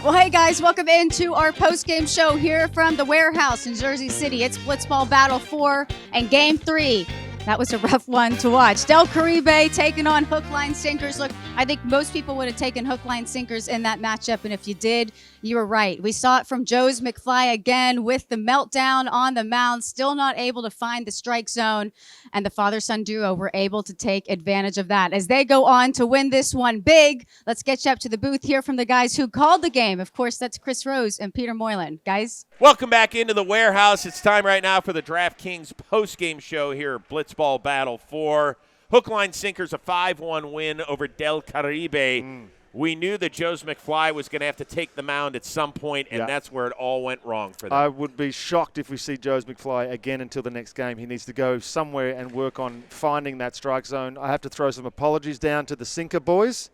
Well, hey guys, welcome into our post-game show here from the warehouse in Jersey City. It's Blitzball Battle 4 and Game 3. That was a rough one to watch. Del Caribe taking on Hookline Sinkers. Look, I think most people would have taken Hookline Sinkers in that matchup, and if you did, you were right. We saw it from Joez McFly again with the meltdown on the mound, still not able to find the strike zone, and the father-son duo were able to take advantage of that. As they go on to win this one big, let's get you up to the booth here from the guys who called the game. Of course, that's Chris Rose and Peter Moylan. Guys? Welcome back into the warehouse. It's time right now for the DraftKings post-game show here at Blitzball Battle 4. Hookline Sinkers, a 5-1 win over Del Caribe. We knew that Joez McFly was going to have to take the mound at some point, and that's where it all went wrong for them. I would be shocked if we see Joez McFly again until the next game. He needs to go somewhere and work on finding that strike zone. I have to throw some apologies down to the Sinker boys.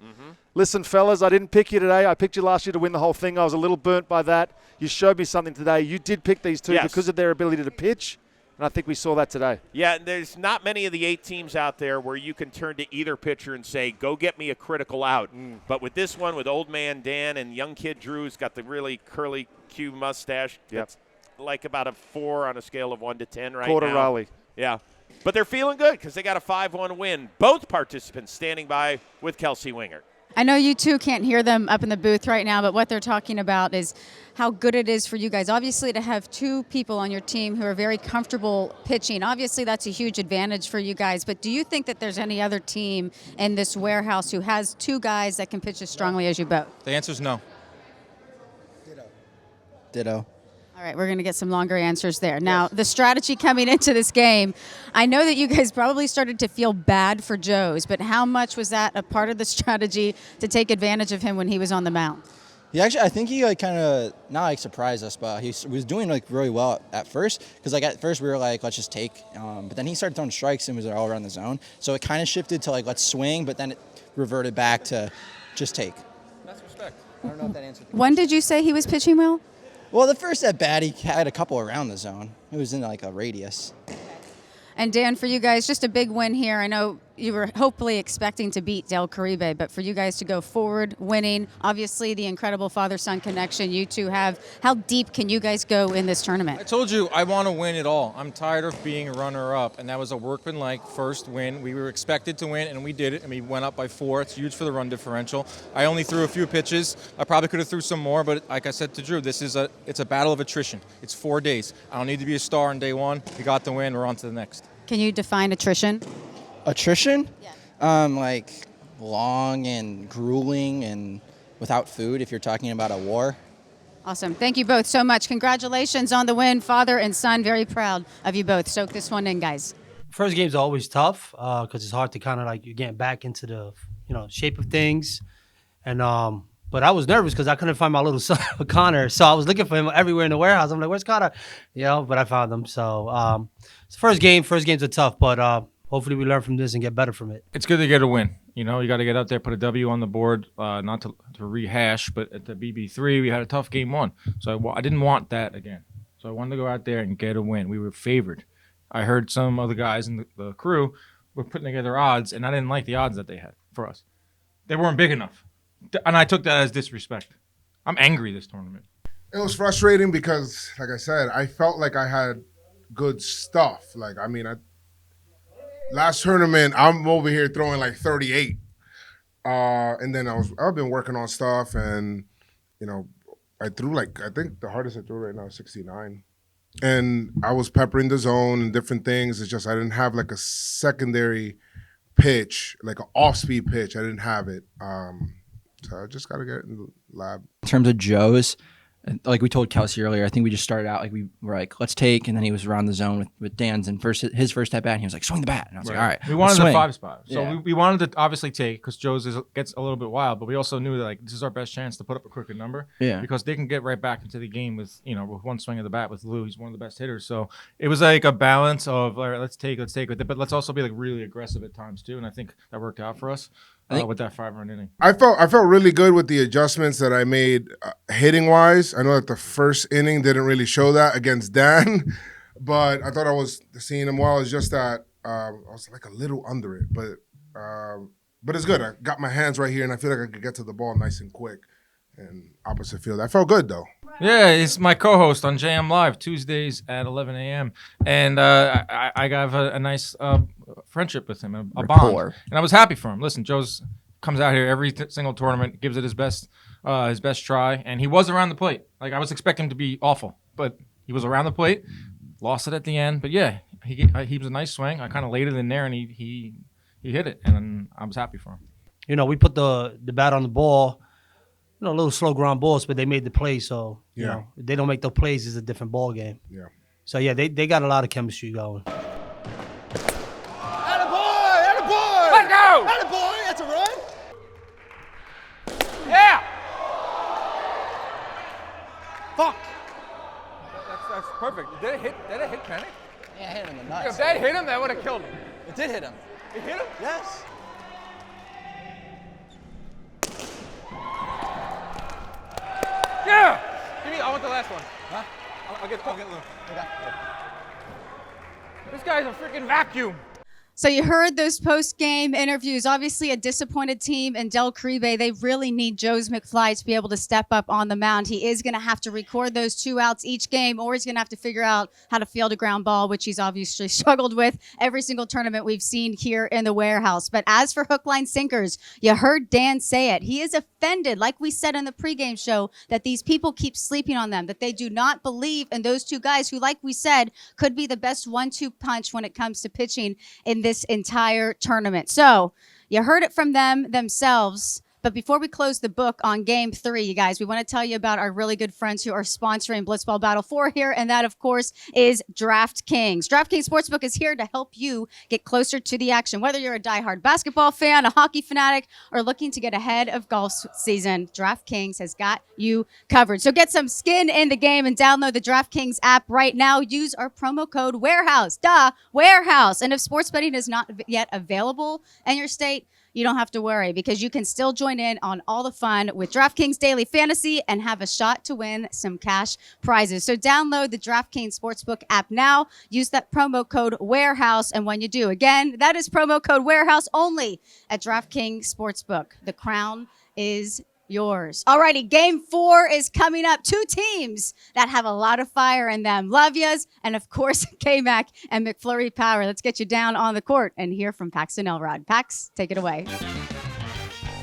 Listen, fellas, I didn't pick you today. I picked you last year to win the whole thing. I was a little burnt by that. You showed me something today. You did pick these two because of their ability to pitch. And I think we saw that today. Yeah, there's not many of the 8 teams out there where you can turn to either pitcher and say, go get me a critical out. But with this one, with old man Dan and young kid Drew, who's got the really curly Q mustache, that's like about a 4 on a scale of 1 to 10 right Quarter now. Raleigh. Yeah. But they're feeling good because they got a 5-1 win. Both participants standing by with Kelsey Wingert. I know you two can't hear them up in the booth right now, but what they're talking about is how good it is for you guys. Obviously, to have 2 people on your team who are very comfortable pitching, obviously that's a huge advantage for you guys. But do you think that there's any other team in this warehouse who has 2 guys that can pitch as strongly as you both? The answer is no. Ditto. All right, we're going to get some longer answers there. Now, the strategy coming into this game, I know that you guys probably started to feel bad for Joez, but how much was that a part of the strategy to take advantage of him when he was on the mound? Yeah, actually, I think he kind of not surprised us, but he was doing really well at first. Because at first we were like, let's just take, but then he started throwing strikes and was all around the zone. So it kind of shifted to let's swing, but then it reverted back to just take. That's respect. I don't know if that answered the When question. did you say he was pitching well? Well, the first at bat he had a couple around the zone. It was in a radius. And Dan, for you guys, just a big win here. I know you were hopefully expecting to beat Del Caribe, but for you guys to go forward winning, obviously the incredible father-son connection you two have. How deep can you guys go in this I tournament? told you I want to win it all. I'm tired of being a runner-up, and that was a workmanlike first win. We were expected to win, and we did it, and we went up by 4. It's huge for the run differential. I only threw a few pitches. I probably could have threw some more, but like I said to Drew, it's a battle of attrition. It's 4 days. I don't need to be a star on day 1. We got the win. We're on to the next. Can you define attrition? Attrition? Yeah. Long and grueling and without food if you're talking about a war. Awesome. Thank you both so much. Congratulations on the win, father and son. Very proud of you both. Soak this one in, guys. First game's always tough because it's hard to kind of you get back into the shape of things, and but I was nervous because I couldn't find my little son Connor, so I was looking for him everywhere in the warehouse. I'm like, where's Connor? But I found him. So it's the first games are tough, but hopefully we learn from this and get better from it. It's good to get a win. You got to get out there, put a W on the board, not to rehash, but at the BB3, we had a tough game 1. So I didn't want that again. So I wanted to go out there and get a win. We were favored. I heard some of the guys in the crew were putting together odds, and I didn't like the odds that they had for us. They weren't big enough. And I took that as disrespect. I'm angry this tournament. It was frustrating because, like I said, I felt like I had good stuff. Last tournament, I'm over here throwing 38. And then I've been working on stuff, and, I threw I think the hardest I threw right now is 69. And I was peppering the zone and different things. It's just I didn't have a secondary pitch, an off-speed pitch. I didn't have it. So I just got to get it in the lab. In terms of Joez, like we told Kelsey earlier, I think we just started out we were let's take, and then he was around the zone with Dan's, and his first at bat, and he was swing the bat, and I was all right. We wanted the 5 spot, so Yeah. we wanted to obviously take because Joe's gets a little bit wild, but we also knew that this is our best chance to put up a crooked number, because they can get right back into the game with with one swing of the bat with Lou. He's one of the best hitters, so it was a balance of all right, let's take with it, but let's also be really aggressive at times too, and I think that worked out for us. With that 5-run inning, I felt really good with the adjustments that I made hitting wise. I know that the first inning didn't really show that against Dan, but I thought I was seeing him well. It's just that I was a little under it, but it's good. I got my hands right here, and I feel like I could get to the ball nice and quick. in opposite field. I felt good though. Yeah, he's my co-host on JM Live Tuesdays at 11 a.m. And I have a nice friendship with him, a bond, and I was happy for him. Listen, Joez comes out here every single tournament, gives it his best try, and he was around the plate. Like I was expecting him to be awful, but he was around the plate, lost it at the end. But yeah, he was a nice swing. I kind of laid it in there, and he hit it, and I was happy for him. You know, we put the bat on the ball. You know, a little slow ground balls, but they made the play. So, you know, if they don't make the plays, it's a different ball game. Yeah. So, yeah, they got a lot of chemistry going. Attaboy! Attaboy! Let's go! Attaboy! That's a run? Yeah! Fuck! That's perfect. Did it hit Kenny? Yeah, hit him in the nuts. If that hit him, that would have killed him. It did hit him. It hit him? Yes. Yeah! Give me, I want the last one. Huh? I'll get Lou. Okay. This guy's a freaking vacuum. So you heard those post-game interviews. Obviously a disappointed team in Del Caribe. They really need Joez McFly to be able to step up on the mound. He is going to have to record those 2 outs each game, or he's going to have to figure out how to field a ground ball, which he's obviously struggled with every single tournament we've seen here in the warehouse. But as for Hookline Sinkers, you heard Dan say it. He is offended, like we said in the pregame show, that these people keep sleeping on them, that they do not believe in those 2 guys who, like we said, could be the best 1-2 punch when it comes to pitching in this entire tournament. So you heard it from them themselves. But before we close the book on Game 3, you guys, we want to tell you about our really good friends who are sponsoring Blitzball Battle 4 here, and that, of course, is DraftKings. DraftKings Sportsbook is here to help you get closer to the action. Whether you're a diehard basketball fan, a hockey fanatic, or looking to get ahead of golf season, DraftKings has got you covered. So get some skin in the game and download the DraftKings app right now. Use our promo code WAREHOUSE. WAREHOUSE. And if sports betting is not yet available in your state, you don't have to worry, because you can still join in on all the fun with DraftKings Daily Fantasy and have a shot to win some cash prizes. So download the DraftKings Sportsbook app now. Use that promo code WAREHOUSE. And when you do, again, that is promo code WAREHOUSE only at DraftKings Sportsbook. The crown is yours. Alrighty, Game 4 is coming up. 2 teams that have a lot of fire in them. Love Yas and, of course, K-Mac and McFlurry Power. Let's get you down on the court and hear from Paxton Elrod. Pax, take it away.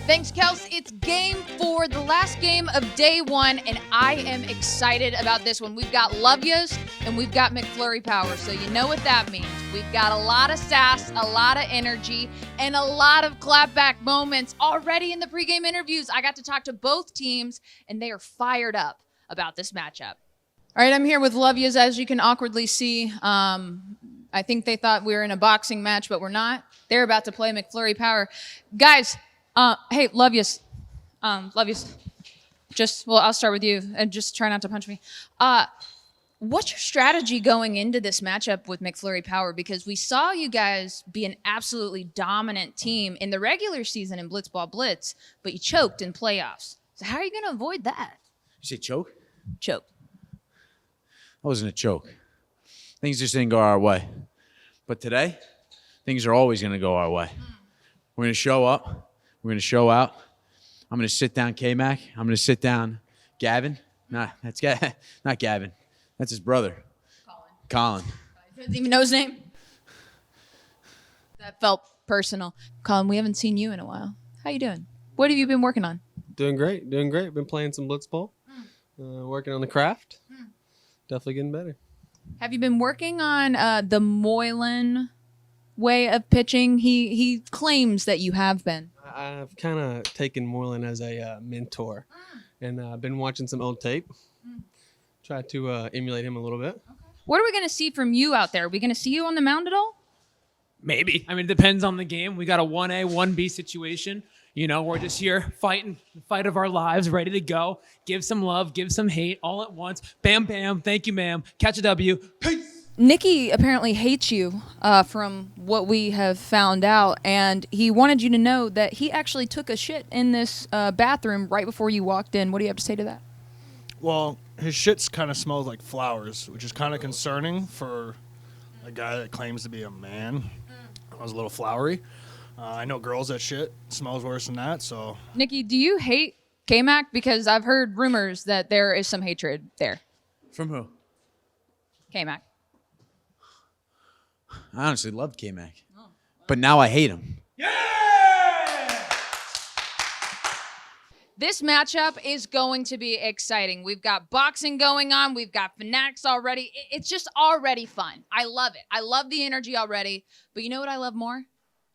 Thanks, Kelsey. It's Game 4, the last game of Day 1, and I am excited about this one. We've got Love Yas and we've got McFlurry Power, so you know what that means. We've got a lot of sass, a lot of energy, and a lot of clapback moments already in the pregame interviews. I got to talk to both teams, and they are fired up about this matchup. All right, I'm here with Love Yas, as you can awkwardly see. I think they thought we were in a boxing match, but we're not. They're about to play McFlurry Power. Guys, hey, Love Yas. Love Yas. I'll start with you, and just try not to punch me. What's your strategy going into this matchup with McFlurry Power? Because we saw you guys be an absolutely dominant team in the regular season in Blitzball Blitz, but you choked in playoffs. So how are you going to avoid that? You say choke? Choke. That wasn't a choke. Things just didn't go our way. But today, things are always going to go our way. We're going to show up. We're going to show out. I'm going to sit down K-Mac. I'm going to sit down Gavin. Nah, that's not Gavin. That's his brother. Kollin. He doesn't even know his name. That felt personal. Kollin, we haven't seen you in a while. How you doing? What have you been working on? Doing great. Been playing some Blitzball. Working on the craft. Definitely getting better. Have you been working on the Moylan way of pitching? He claims that you have been. I've kind of taken Moylan as a mentor, and I've been watching some old tape. Try to emulate him a little bit. What are we going to see from you out there? Are we going to see you on the mound at all? Maybe. I mean, it depends on the game. We got a 1A, 1B situation. You know, we're just here fighting the fight of our lives, ready to go. Give some love, give some hate all at once. Bam, bam. Thank you, ma'am. Catch a W. Peace. Nicky apparently hates you from what we have found out, and he wanted you to know that he actually took a shit in this bathroom right before you walked in. What do you have to say to that? Well, his shits kind of smells like flowers, which is kind of concerning for a guy that claims to be a man. It was a little flowery. I know girls that shit smells worse than that, so. Nicky, do you hate K-Mac? Because I've heard rumors that there is some hatred there. From who? K-Mac. I honestly loved K-Mac. But now I hate him. This matchup is going to be exciting. We've got boxing going on. We've got fanatics already. It's just already fun. I love it. I love the energy already. But you know what I love more?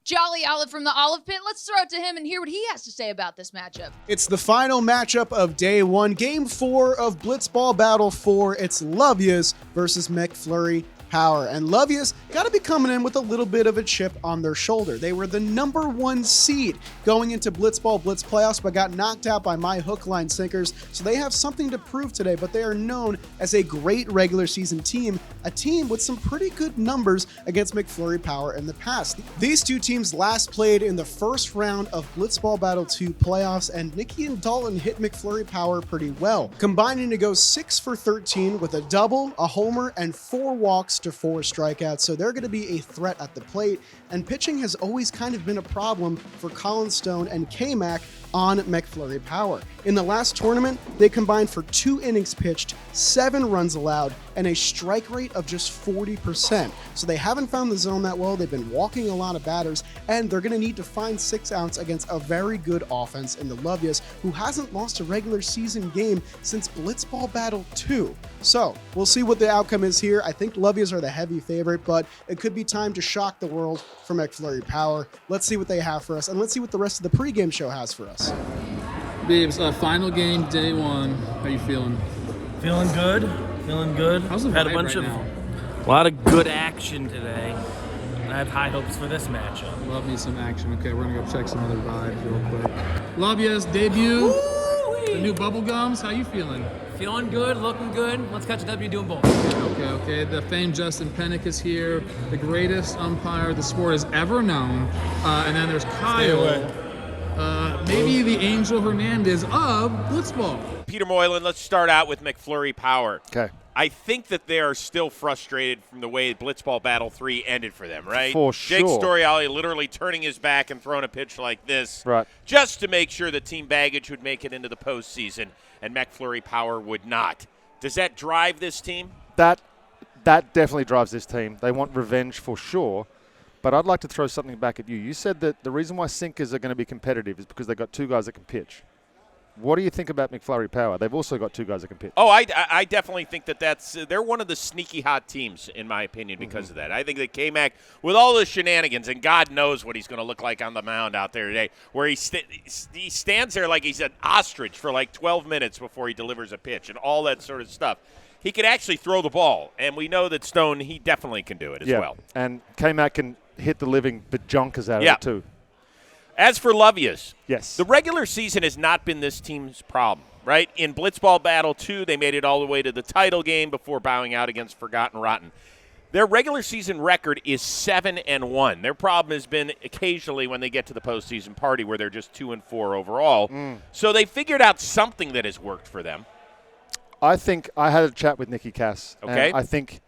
Jolly Olive from the Olive Pit. Let's throw it to him and hear what he has to say about this matchup. It's the final matchup of day one, game 4 of Blitzball Battle 4. It's Lovias versus McFlurry Power. And Lovias got to be coming in with a little bit of a chip on their shoulder. They were the number 1 seed going into Blitzball Blitz playoffs, but got knocked out by my Hookline Sinkers. So they have something to prove today, but they are known as a great regular season team, a team with some pretty good numbers against McFlurry Power in the past. These two teams last played in the first round of Blitzball Battle 2 playoffs, and Nicky and Dalton hit McFlurry Power pretty well, combining to go 6 for 13 with a double, a homer, and 4 walks to 4 strikeouts, so they're going to be a threat at the plate, and pitching has always kind of been a problem for Kollin Stone and K-Mac on McFlurry Power. In the last tournament, they combined for 2 innings pitched, 7 runs allowed, and a strike rate of just 40%. So they haven't found the zone that well. They've been walking a lot of batters, and they're going to need to find 6 outs against a very good offense in the Lovias, who hasn't lost a regular season game since Blitzball Battle 2. So we'll see what the outcome is here. I think Lovias are the heavy favorite, but it could be time to shock the world for McFlurry Power. Let's see what they have for us, and let's see what the rest of the pregame show has for us. Babes, final game, day 1. How you feeling? Feeling good. Feeling good. How's the Had a vibe bunch right of now? a lot of good action today. I have high hopes for this matchup. Love me some action. Okay, we're gonna go check some other vibes real quick. Lovia's debut. The new bubble gums. How you feeling? Feeling good, looking good. Let's catch a W doing both. Okay. The famed Justin Pennick is here, the greatest umpire the sport has ever known. And then there's Kyle. Maybe the Angel Hernandez of Blitzball. Peter Moylan, let's start out with McFlurry Power. Okay. I think that they are still frustrated from the way Blitzball Battle 3 ended for them, right? For Jake sure. Storiali literally turning his back and throwing a pitch like this Right. just to make sure that Team Baggage would make it into the postseason and McFlurry Power would not. Does that drive this team? That definitely drives this team. They want revenge for sure. But I'd like to throw something back at you. You said that the reason why Sinkers are going to be competitive is because they've got 2 guys that can pitch. What do you think about McFlurry Power? They've also got 2 guys that can pitch. Oh, I definitely think that's they're one of the sneaky hot teams, in my opinion, because of that. I think that K-Mac, with all the shenanigans, and God knows what he's going to look like on the mound out there today, where he stands there like he's an ostrich for like 12 minutes before he delivers a pitch and all that sort of stuff. He could actually throw the ball, and we know that Stone, he definitely can do it as well. And K-Mac can hit the living bajonkers out of it too. As for Lovias, yes, the regular season has not been this team's problem, right? In Blitzball Battle 2, they made it all the way to the title game before bowing out against Forgotten Rotten. Their regular season record is 7-1. Their problem has been occasionally when they get to the postseason party where they're just 2-4 overall. So they figured out something that has worked for them. I think I had a chat with Nicky Cass. Okay. And I think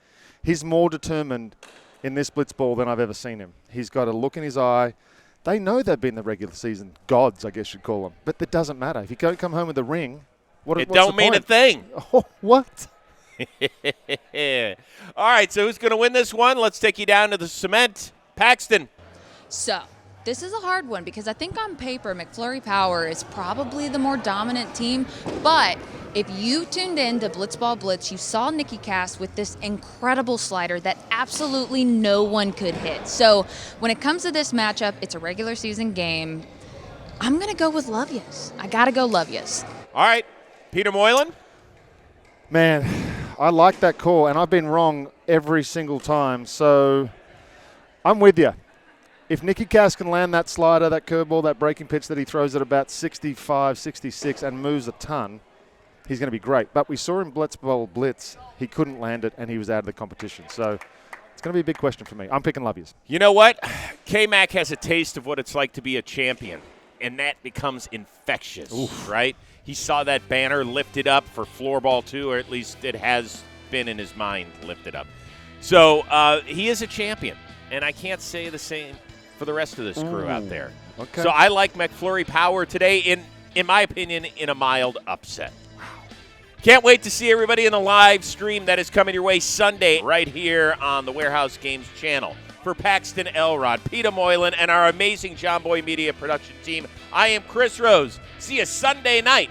he's more determined in this Blitzball than I've ever seen him. He's got a look in his eye. They know they've been the regular season gods, I guess you'd call them. But it doesn't matter. If you don't come home with a ring, what's don't the mean point? a thing. Oh, what? All right, so who's going to win this one? Let's take you down to the cement. Paxton. So, this is a hard one because I think on paper, McFlurry Power is probably the more dominant team. But if you tuned in to Blitzball Blitz, you saw Nicky cast with this incredible slider that absolutely no one could hit. So when it comes to this matchup, it's a regular season game. I'm going to go with Lovias. I got to go Lovias. All right, Peter Moylan. Man, I like that call, and I've been wrong every single time. So I'm with you. If Nicky Cass can land that slider, that curveball, that breaking pitch that he throws at about 65, 66 and moves a ton, he's going to be great. But we saw in Blitzball Blitz, he couldn't land it, and he was out of the competition. So it's going to be a big question for me. I'm picking Lovias. You know what? K-Mac has a taste of what it's like to be a champion, and that becomes infectious, right? He saw that banner lifted up for Floorball 2, or at least it has been in his mind lifted up. So he is a champion, and I can't say the same for the rest of this crew out there. Okay. So I like McFlurry Power today. in my opinion, in a mild upset. Can't wait to see everybody in the live stream that is coming your way Sunday right here on the Warehouse Games channel. For Paxton, Elrod, Peter Moylan, and our amazing John Boy Media production team, I am Chris Rose. See you Sunday night